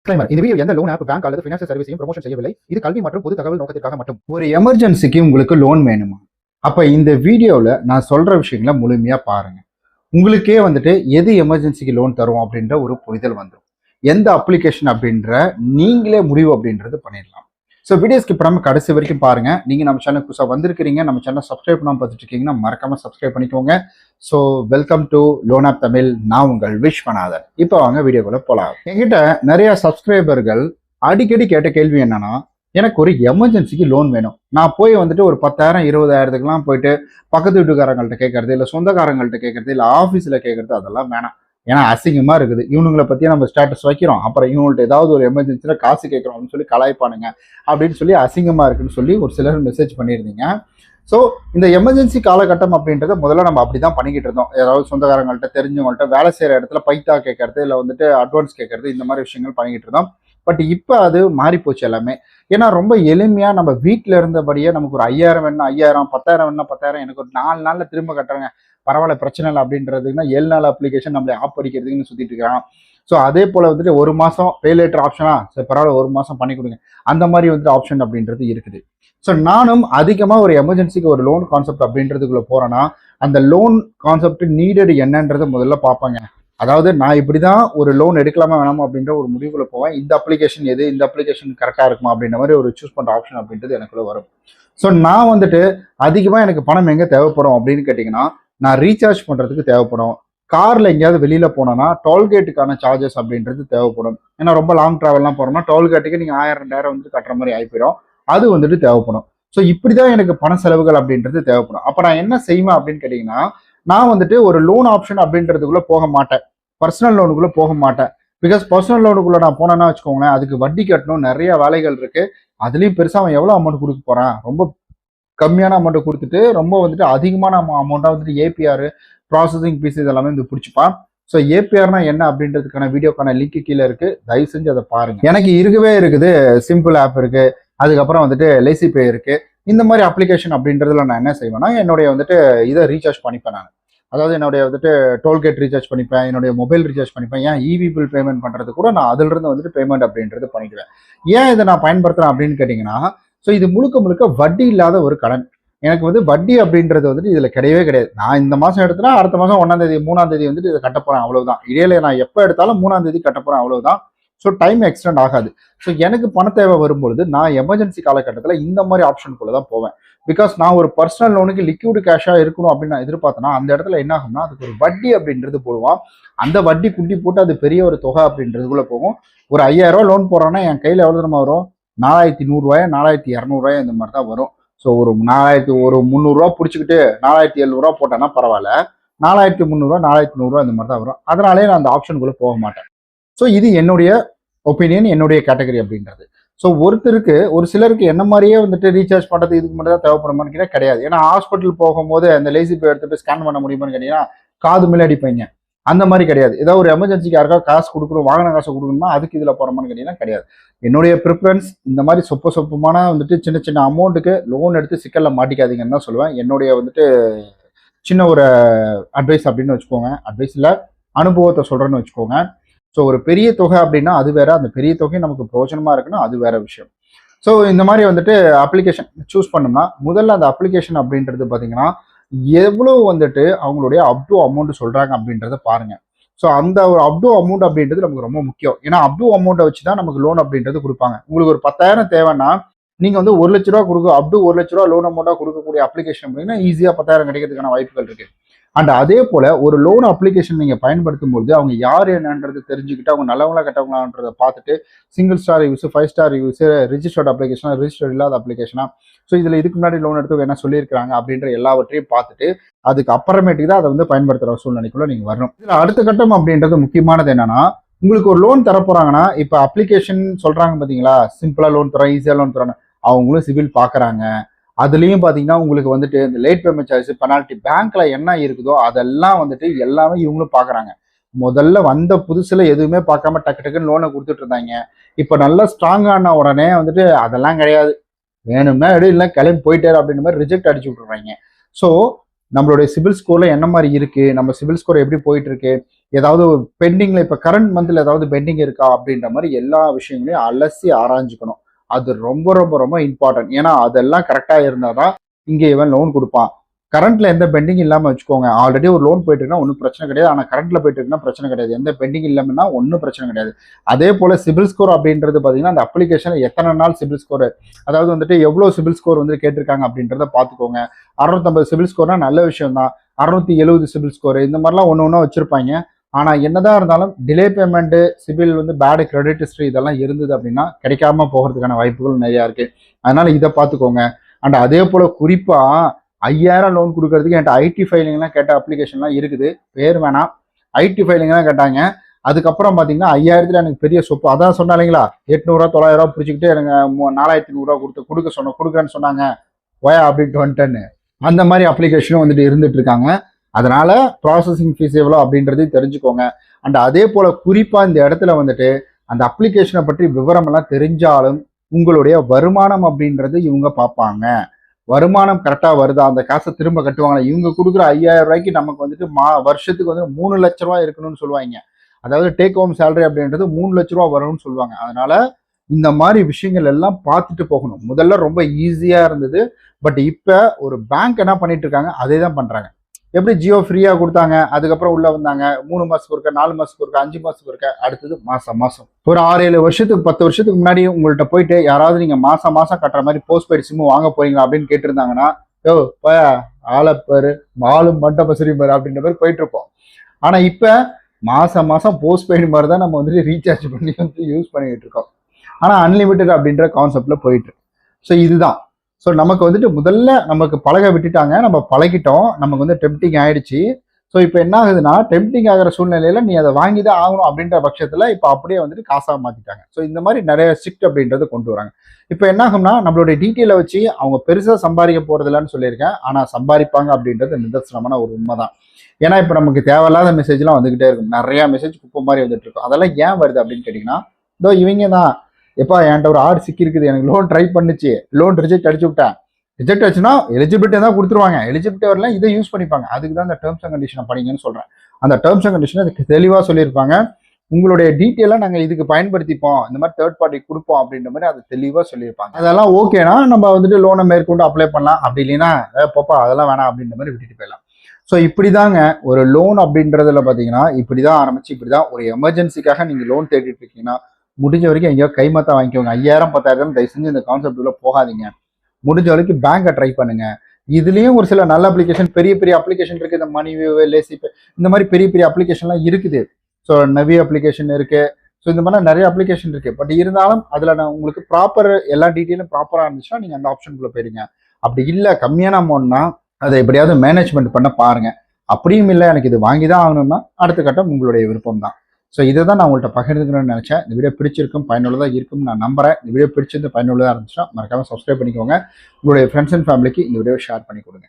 இந்த வீடியோ எந்த loan app bank அல்லது ஃபினான்ஷியல் சர்வீஸையும் ப்ரமோஷன் செய்யவில்லை. இது கல்வி மற்றும் பொது தகவல் நோக்கத்திற்காக மட்டும். ஒரு எமர்ஜென்சிக்கு உங்களுக்கு லோன் வேணுமா? அப்ப இந்த வீடியோவில் நான் சொல்ற விஷயங்களை முழுமையா பாருங்க. உங்களுக்கே எது எமர்ஜென்சிக்கு லோன் தரும் அப்படின்ற ஒரு புரிதல் வந்துடும். எந்த அப்ளிகேஷன் அப்படின்ற நீங்களே முடிவு அப்படின்றது பண்ணிடலாம். ஸோ வீடியோ ஸ்கிப் பண்ணாமல் கடைசி வரைக்கும் பாருங்க. நீங்க நம்ம சேனல் புதுசாக வந்திருக்கிறீங்க, நம்ம சேனல் சப்ஸ்கிரைப் பண்ணாமல் பார்த்துட்டு இருக்கீங்கன்னா மறக்காம சப்ஸ்கிரைப் பண்ணிக்கோங்க. So welcome to loan app Tamil. நான் உங்கள் விஸ்வநாதன். இப்போ வாங்க வீடியோக்குள்ள போகலாம். என்கிட்ட நிறைய சப்ஸ்கிரைபர்கள் அடிக்கடி கேட்ட கேள்வி என்னன்னா, எனக்கு ஒரு எமர்ஜென்சிக்கு லோன் வேணும். நான் போய் ஒரு 10,000 20,000த்துக்குலாம் போயிட்டு பக்கத்து வீட்டுக்காரங்கள்ட்ட கேட்கறது, இல்லை சொந்தக்காரங்கள்ட்ட கேட்கறது, இல்லை ஆஃபீஸில் கேட்கறது அதெல்லாம் வேணாம். ஏன்னா அசிங்கமா இருக்குது. இவனுங்களை பத்தியே நம்ம ஸ்டேட்டஸ் வைக்கிறோம், அப்புறம் இவங்கள்ட்ட ஏதாவது ஒரு எமர்ஜென்சியில் காசு கேட்குறோம் அப்படின்னு சொல்லி கலாய்ப்பானுங்க அப்படின்னு சொல்லி அசிங்கமா இருக்குன்னு சொல்லி ஒரு சிலர் மெசேஜ் பண்ணியிருந்தீங்க. ஸோ இந்த எமர்ஜென்சி காலகட்டம் அப்படின்றத முதல்ல நம்ம அப்படிதான் பண்ணிக்கிட்டு இருந்தோம். ஏதாவது சொந்தக்காரங்கள்ட்ட தெரிஞ்சவங்கள்ட்ட வேலை செய்யற இடத்துல பைத்தா கேட்கறது, இல்லை அட்வான்ஸ் கேட்கறது, இந்த மாதிரி விஷயங்கள் பண்ணிக்கிட்டு இருந்தோம். பட் இப்போ அது மாறி போச்சு எல்லாமே. ஏன்னா ரொம்ப எளிமையா நம்ம வீட்டில் இருந்தபடியே நமக்கு ஒரு 5,000 வேணும் 5,000, 10,000 வேணும் 10,000, எனக்கு ஒரு 4 நாள்ல திரும்ப கட்டுறேங்க, பரவாயில்ல பிரச்சனை இல்லை அப்படின்றதுக்குன்னா 7 நாள் அப்ளிகேஷன் நம்மளை ஆப் அடிக்கிறதுக்குன்னு சுத்திட்டு இருக்கிறான். ஸோ அதே போல ஒரு மாசம் பே லேட்டர் ஆப்ஷனா, சரி பரவாயில்ல ஒரு மாசம் பண்ணி கொடுங்க, அந்த மாதிரி ஆப்ஷன் அப்படின்றது இருக்குது. ஸோ நானும் அதிகமாக ஒரு எமர்ஜென்சிக்கு ஒரு லோன் கான்செப்ட் அப்படின்றதுக்குள்ள போறேன்னா, அந்த லோன் கான்செப்ட் நீடட் என்னன்றதை முதல்ல பார்ப்பாங்க. அதாவது நான் இப்படிதான் ஒரு லோன் எடுக்கலாமா வேணாமா அப்படின்ற ஒரு முடிவுல போவேன். இந்த அப்ளிகேஷன் எது, இந்த அப்ளிகேஷன் கரெக்டா இருக்குமா அப்படின்ற மாதிரி ஒரு சூஸ் பண்ற ஆப்ஷன் அப்படின்றது எனக்குள்ள வரும். ஸோ நான் அதிகமா எனக்கு பணம் எங்க தேவைப்படும் அப்படின்னு கேட்டீங்கன்னா, நான் ரீசார்ஜ் பண்றதுக்கு தேவைப்படும். கார்ல எங்கேயாவது வெளியில போனோம்னா டோல்கேட்டுக்கான சார்ஜஸ் அப்படின்றது தேவைப்படும். ஏன்னா ரொம்ப லாங் டிராவல்லாம் போறோம்னா டோல்கேட்டுக்கு நீங்க 1000 2000 கட்டுற மாதிரி ஆயிப்போயிடும். அது தேவைப்படும். ஸோ இப்படிதான் எனக்கு பண செலவுகள் அப்படின்றது தேவைப்படும். அப்ப நான் என்ன செய்வேன் அப்படின்னு கேட்டீங்கன்னா, நான் ஒரு லோன் ஆப்ஷன் அப்படின்றதுக்குள்ள போக மாட்டேன். பர்சனல் லோனுக்குள்ள போக மாட்டேன். பிகாஸ் பர்சனல் லோனுக்குள்ள நான் போனேன்னா வச்சுக்கோங்களேன், அதுக்கு வட்டி கட்டணும், நிறைய வேலைகள் இருக்கு. அதுலயும் பெருசா அவன் எவ்வளவு அமௌண்ட் கொடுக்க போறான், ரொம்ப கம்மியான அமௌண்ட் கொடுத்துட்டு ரொம்ப அதிகமான அமௌண்ட்டா ஏபிஆர் ப்ராசஸிங் பீஸ் இதெல்லாமே பிடிச்சிப்பான். ஸோ ஏபிஆர்னா என்ன அப்படின்றதுக்கான வீடியோக்கான லிங்க் கீழே இருக்கு, தயவு செஞ்சு அதை பாருங்க. எனக்கு இருக்கவே இருக்குது, சிம்பிள் ஆப் இருக்கு, அதுக்கப்புறம் லேசி பே இருக்கு. இந்த மாதிரி அப்ளிகேஷன் அப்படின்றதுல நான் என்ன செய்வேன்னா, என்னுடைய இதை ரீசார்ஜ் பண்ணிப்பேன். நான் அதாவது என்னுடைய டோல்கேட் ரீசார்ஜ் பண்ணிப்பேன், என்னுடைய மொபைல் ரீசார்ஜ் பண்ணிப்பேன். ஏன் இவி பில் பேமெண்ட் பண்றது கூட நான் அதுல இருந்து பேமெண்ட் அப்படின்றது பண்ணிடுவேன். ஏன் இதை நான் பயன்படுத்துறேன் அப்படின்னு கேட்டீங்கன்னா, ஸோ இது முழுக்க முழுக்க வட்டி இல்லாத ஒரு கடன். எனக்கு வட்டி அப்படின்றது இதுல கிடையவே கிடையாது. நான் இந்த மாசம் எடுத்தனா அடுத்த மாசம் 1ஆம் தேதி 3ஆம் தேதி இதை கட்ட போறேன், அவ்வளவுதான். இடையில நான் எப்போ எடுத்தாலும் 3ஆம் தேதி கட்ட போறேன், அவ்வளவுதான். ஸோ டைம் எக்ஸ்டெண்ட் ஆகாது. ஸோ எனக்கு பண தேவை வரும்பொழுது நான் எமர்ஜென்சி காலகட்டத்தில் இந்த மாதிரி ஆப்ஷனுக்குள்ள தான் போவேன். பிகாஸ் நான் ஒரு பர்சனல் லோனுக்கு லிக்விட் கேஷா இருக்கணும் அப்படின்னு நான் எதிர்பார்த்தேன்னா, அந்த இடத்துல என்ன ஆகும்னா, அதுக்கு ஒரு வட்டி அப்படின்றது போடுவான். அந்த வட்டி குட்டி போட்டு அது பெரிய ஒரு தொகை அப்படின்றதுக்குள்ள போகும். ஒரு 5,000 லோன் போடுறோன்னா என் கையில எவ்வளவு தூரமா வரும், 4,100 4,200 இந்த மாதிரி தான் வரும். ஸோ ஒரு 300 பிடிச்சிக்கிட்டு 4,700 போட்டேன்னா பரவாயில்ல, 4,300 4,100 இந்த மாதிரி தான் வரும். அதனாலே நான் அந்த ஆப்ஷனுக்குள்ள போக மாட்டேன். ஸோ இது என்னுடைய ஒப்பீனியன், என்னுடைய கேட்டகரி அப்படின்றது. ஸோ ஒரு சிலருக்கு என்ன மாதிரியே ரீசார்ஜ் பண்ணுறது இதுக்கு மட்டும் தான் தேவைப்படுமான்னு கேட்டால் கிடையாது. ஏன்னா ஹாஸ்பிட்டல் போகும்போது அந்த லேசி பே எடுத்துட்டு ஸ்கேன் பண்ண முடியுமான்னு கேட்டீங்கன்னா காது மேலே அடிப்பீங்க. அந்த மாதிரி கிடையாது. ஏதாவது ஒரு எமர்ஜென்சிக்கு யாருக்காவது காசு கொடுக்கணும், வாங்கின காசு கொடுக்கணும்னா அதுக்கு இதில் போகிறோமான்னு கேட்டீங்கன்னா கிடையாது. என்னுடைய ப்ரிஃபரன்ஸ் இந்த மாதிரி சொப்பமான சின்ன சின்ன அமௌண்ட்டுக்கு லோன் எடுத்து சிக்கலில் மாட்டிக்காதீங்கன்னு தான் சொல்லுவேன். என்னுடைய சின்ன ஒரு அட்வைஸ் அப்படின்னு வச்சுக்கோங்க. அட்வைஸ் இல்லை, அனுபவத்தை சொல்கிறேன்னு வச்சுக்கோங்க. ஸோ ஒரு பெரிய தொகை அப்படின்னா அது வேற, அந்த பெரிய தொகை நமக்கு பிரயோஜனமா இருக்குன்னா அது வேற விஷயம். ஸோ இந்த மாதிரி அப்ளிகேஷன் சூஸ் பண்ணோம்னா முதல்ல அந்த அப்ளிகேஷன் அப்படின்றது பார்த்தீங்கன்னா எவ்வளோ அவங்களுடைய அப்டூ அமௌண்ட் சொல்றாங்க அப்படின்றத பாருங்க. ஸோ அந்த ஒரு அப்டூ அமௌண்ட் அப்படின்றது நமக்கு ரொம்ப முக்கியம். ஏன்னா அப்டூ அமௌண்ட்டை வச்சு தான் நமக்கு லோன் அப்படின்றது கொடுப்பாங்க. உங்களுக்கு ஒரு 10,000 தேவைன்னா நீங்க 1 லட்ச ரூபா கொடுக்க அப்டூ 1 லட்ச ரூபா லோன் அமௌண்ட்டா கொடுக்கக்கூடிய அப்ளிகேஷன் அப்படின்னா ஈஸியா 10,000 கிடைக்கிறதுக்கான வாய்ப்புகள் இருக்கு. அண்ட் அதே போல ஒரு லோன் அப்ளிகேஷன் நீங்க பயன்படுத்தும் போது அவங்க யார் என்னன்றது தெரிஞ்சுக்கிட்டு அவங்க நல்லவங்களா கெட்டவங்களான்றதை பார்த்துட்டு single star use, 5 star use, registered அப்ளிகேஷனா, ரிஜிஸ்டர் இல்லாத அப்ளிகேஷனா, ஸோ இதுல இதுக்கு முன்னாடி லோன் எடுத்து என்ன சொல்லியிருக்காங்க அப்படின்ற எல்லாவற்றையும் பார்த்துட்டு அதுக்கு அப்புறமேட்டுக்கு தான் அதை பயன்படுத்துற சூழ்நிலைக்குள்ள நீங்க வரணும். இதுல அடுத்த கட்டம் அப்படின்றது முக்கியமானது என்னன்னா, உங்களுக்கு ஒரு லோன் தரப்போறாங்கன்னா, இப்ப அப்ளிகேஷன் சொல்றாங்க பாத்தீங்களா, சிம்பிளா லோன் தரோம், ஈஸியா லோன் தரோம், அவங்களும் சிவில் பாக்குறாங்க. அதுலயும் பாத்தீங்கன்னா உங்களுக்கு இந்த லேட் பேமெண்ட் சார்ஜ், பெனால்டி, பேங்க்ல என்ன இருக்குதோ அதெல்லாம் எல்லாமே இவங்களும் பாக்குறாங்க. முதல்ல வந்த புதுசுல எதுவுமே பார்க்காம டக்கு டக்குன்னு லோனை கொடுத்துட்டு இருந்தாங்க. இப்ப நல்லா ஸ்ட்ராங் ஆன உடனே அதெல்லாம் கிடையாது, வேணும்னா எடு, இல்லை கிளம்பி போயிட்டாரு அப்படின்ற மாதிரி ரிஜெக்ட் அடிச்சு விட்டுறாங்க. ஸோ நம்மளுடைய சிபில் ஸ்கோர்ல என்ன மாதிரி இருக்கு, நம்ம சிபில் ஸ்கோர் எப்படி போயிட்டு இருக்கு, ஏதாவது பெண்டிங்ல இப்ப கரண்ட் மந்த்ல ஏதாவது பெண்டிங் இருக்கா அப்படின்ற மாதிரி எல்லா விஷயங்களையும் அலசி ஆராய்ஞ்சுக்கணும். அது ரொம்ப ரொம்ப ரொம்ப இம்பார்ட்டன்ட். ஏன்னா அதெல்லாம் கரெக்டா இருந்தாதான் இங்க இவன் லோன் கொடுப்பான். கரண்ட்ல எந்த பெண்டிங் இல்லாம வச்சுக்கோங்க. ஆல்ரெடி ஒரு லோன் போயிட்டு இருக்குன்னா ஒன்றும் பிரச்சனை கிடையாது. ஆனா கரண்ட்ல போயிட்டு இருக்குன்னா பிரச்சனை கிடையாது. எந்த பெண்டிங் இல்லாமன்னா ஒன்றும் பிரச்சனை கிடையாது. அதே போல சிபில் ஸ்கோர் அப்படின்றது பாத்தீங்கன்னா அந்த அப்ளிகேஷன் எத்தனை நாள் சிபில் ஸ்கோர், அதாவது வந்துட்டு எவ்வளவு சிபில் ஸ்கோர் வந்து கேட்டிருக்காங்க அப்படின்றத பாத்துக்கோங்க. 650 சிபில் ஸ்கோர்னா நல்ல விஷயம் தான். 670 சிபில் ஸ்கோர் இந்த மாதிரிலாம் ஒன்று வச்சிருப்பாங்க. ஆனா என்னதான் இருந்தாலும் டிலே பேமெண்ட், சிபில் வந்து பேடு கிரெடிட் ஹிஸ்டரி இதெல்லாம் இருந்தது அப்படின்னா கிடைக்காம போகிறதுக்கான வாய்ப்புகள் நிறைய இருக்கு. அதனால இதை பார்த்துக்கோங்க. அண்ட் அதே போல குறிப்பா 5000 லோன் கொடுக்கறதுக்கு என்கிட்ட ஐடி ஃபைலிங்லாம் கேட்ட அப்ளிகேஷன்லாம் இருக்குது. பேர் வேணாம், ஐடி ஃபைலிங்லாம் கேட்டாங்க. அதுக்கப்புறம் பார்த்தீங்கன்னா 5000 எனக்கு பெரிய சொப்பு. அதான் சொன்னாங்களா 800 900 பிடிச்சிக்கிட்டு எனக்கு 4100 கொடுக்குறேன்னு சொன்னாங்க. ஓயா அப்படின்ட்டு வந்துட்டேன்னு அந்த மாதிரி அப்ளிகேஷனும் வந்துட்டு இருந்துட்டு இருக்காங்க. அதனால ப்ராசஸிங் ஃபீஸ் எவ்வளோ அப்படின்றதையும் தெரிஞ்சுக்கோங்க. அண்ட் அதே போல குறிப்பா இந்த இடத்துல வந்துட்டு அந்த அப்ளிகேஷனை பற்றி விவரம் எல்லாம் தெரிஞ்சாலும் உங்களுடைய வருமானம் அப்படின்றது இவங்க பார்ப்பாங்க. வருமானம் கரெக்டா வருதா, அந்த காசை திரும்ப கட்டுவாங்களா. இவங்க கொடுக்குற 5000 ரூபாய்க்கு நமக்கு வந்துட்டு வருஷத்துக்கு வந்து 3 லட்ச ரூபாய் இருக்கணும்னு சொல்லுவாங்க. அதாவது டேக் ஹோம் சேலரி அப்படின்றது 3 லட்ச ரூபா வரும்னு சொல்லுவாங்க. அதனால இந்த மாதிரி விஷயங்கள் எல்லாம் பார்த்துட்டு போகணும். முதல்ல ரொம்ப ஈஸியா இருந்தது. பட் இப்ப ஒரு பேங்க் என்ன பண்ணிட்டு இருக்காங்க, அதே தான் பண்றாங்க. எப்படி ஜியோ ஃப்ரீயா கொடுத்தாங்க, அதுக்கப்புறம் உள்ள வந்தாங்க 3 மாசத்துக்கு ஒருக்க, 4 மாசத்துக்கு ஒருக்க, 5 மாசத்துக்கு ஒருக்க, அடுத்தது மாசம் மாசம். ஒரு 6-7 வருஷத்துக்கு 10 வருஷத்துக்கு முன்னாடி உங்கள்கிட்ட போயிட்டு யாராவது நீங்க மாசம் மாசம் கட்டுற மாதிரி போஸ்ட் பெய்ட் சிம் வாங்க போறீங்களா அப்படின்னு கேட்டிருந்தாங்கன்னா, யோ போயா ஆளப்பாரு மாலும் மண்டப சிரிப்பாரு அப்படின்ற மாதிரி போயிட்டு இருப்போம். ஆனா இப்ப மாசம் மாசம் போஸ்ட் பெய்டு மாதிரி தான் நம்ம வந்துட்டு ரீசார்ஜ் பண்ணி வந்து யூஸ் பண்ணிட்டு இருக்கோம். ஆனா அன்லிமிட்டட் அப்படின்ற கான்செப்ட்ல போயிட்டு இருக்கு. ஸோ இதுதான். ஸோ நமக்கு வந்துட்டு முதல்ல நமக்கு பழக விட்டுட்டாங்க, நம்ம பழகிட்டோம், நமக்கு வந்து டெம்ப்டிங் ஆயிடுச்சு. ஸோ இப்போ என்ன ஆகுதுன்னா, டெம்ப்டிங் ஆகிற சூழ்நிலையில நீ அதை வாங்கி தான் ஆகணும் அப்படின்ற பட்சத்தில் இப்போ அப்படியே வந்துட்டு காசாக மாற்றிட்டாங்க. ஸோ இந்த மாதிரி நிறைய ஸ்ட்ரிக்ட் அப்படின்றத கொண்டு வராங்க. இப்போ என்ன ஆகும்னா, நம்மளுடைய டீட்டெயிலை வச்சு அவங்க பெருசாக சம்பாதிக்க போகிறதில்லன்னு சொல்லியிருக்கேன். ஆனால் சம்பாதிப்பாங்க அப்படின்றது நிதர்சனமான ஒரு உண்மை தான். ஏன்னா இப்போ நமக்கு தேவையில்லாத மெசேஜ்லாம் வந்துகிட்டே இருக்கும். நிறைய மெசேஜ் குப்பை மாதிரி வந்துட்டு இருக்கும். அதெல்லாம் ஏன் வருது அப்படின்னு கேட்டிங்கன்னா, இதோ இவங்க தான் எப்பா என்கிட்ட ஒரு ஆடு சிக்கி இருக்குது, எனக்கு லோன் ட்ரை பண்ணுச்சு, லோன் ரிஜெக்ட் அடிச்சு விட்டேன். ரிஜெக்ட் ஆச்சுன்னா எலிஜிபிலிட்டி தான் கொடுத்துருவாங்க. எலிஜிபிலிட்டி வரல இதை யூஸ் பண்ணிப்பாங்க. அதுக்கு தான் இந்த டேர்ம்ஸ் அண்ட் கண்டிஷனை படிங்கன்னு சொல்றேன். அந்த டேர்ம்ஸ் அண்ட் கண்டிஷன் அதுக்கு தெளிவாக சொல்லியிருப்பாங்க. உங்களுடைய டீட்டெயிலாக நாங்கள் இதுக்கு பயன்படுத்திப்போம், இந்த மாதிரி தேர்ட் பார்ட்டி கொடுப்போம் அப்படின்ற மாதிரி அதை தெளிவாக சொல்லியிருப்பாங்க. அதெல்லாம் ஓகேனா நம்ம வந்துட்டு லோனை மேற்கொண்டு அப்ளை பண்ணலாம். அப்படி இல்லைன்னா போப்பா அதெல்லாம் வேணாம் அப்படின்ற மாதிரி விட்டுட்டு போயிடலாம். ஸோ இப்படிதாங்க ஒரு லோன் அப்படின்றதுல பார்த்தீங்கன்னா இப்படிதான் ஆரம்பிச்சு இப்படிதான் ஒரு எமர்ஜென்சிக்காக நீங்கள் லோன் தேடிட்டு இருக்கீங்கன்னா முடிஞ்ச வரைக்கும் எங்கேயோ கைமாத்தா வாங்கிக்கோங்க. 5000 10,000 தயவு செஞ்சு இந்த கான்செப்ட் உள்ள போகாதீங்க. முடிஞ்ச வரைக்கும் பேங்கை ட்ரை பண்ணுங்க. இதுலயும் ஒரு சில நல்ல அப்ளிகேஷன், பெரிய பெரிய அப்ளிகேஷன் இருக்கு. இந்த மணி லேசி இந்த மாதிரி பெரிய பெரிய அப்ளிகேஷன்லாம் இருக்குது. ஸோ நவி அப்ளிகேஷன் இருக்கு. ஸோ இந்த மாதிரி நிறைய அப்ளிகேஷன் இருக்கு. பட் இருந்தாலும் அதுல நான் உங்களுக்கு ப்ராப்பர் எல்லா டீட்டெயிலும் ப்ராப்பரா இருந்துச்சுன்னா நீங்க அந்த ஆப்ஷனுக்குள்ள போயிருங்க. அப்படி இல்லை கம்மியான அமௌண்ட்னா அதை எப்படியாவது மேனேஜ்மெண்ட் பண்ண பாருங்க. அப்படியும் இல்லை எனக்கு இது வாங்கி தான் ஆகணும்னா அடுத்த கட்டம் உங்களுடைய விருப்பம் தான். ஸோ இதை தான் நான் உங்கள்கிட்ட பகிர்ந்துக்கணும்னு நினைச்சேன். இந்த வீடியோ பிடிச்சிருக்கும், பயனுள்ளதாக இருக்கும்னு நான் நம்புறேன். இந்த வீடியோ பிடிச்சிருந்து பயனுள்ளதாக இருந்துச்சுன்னா மறக்காம சப்ஸ்கிரைப் பண்ணிக்கோங்க. உங்களுடைய ஃப்ரெண்ட்ஸ் அண்ட் ஃபேமிலிக்கு இந்த வீடியோ ஷேர் பண்ணி கொடுங்க.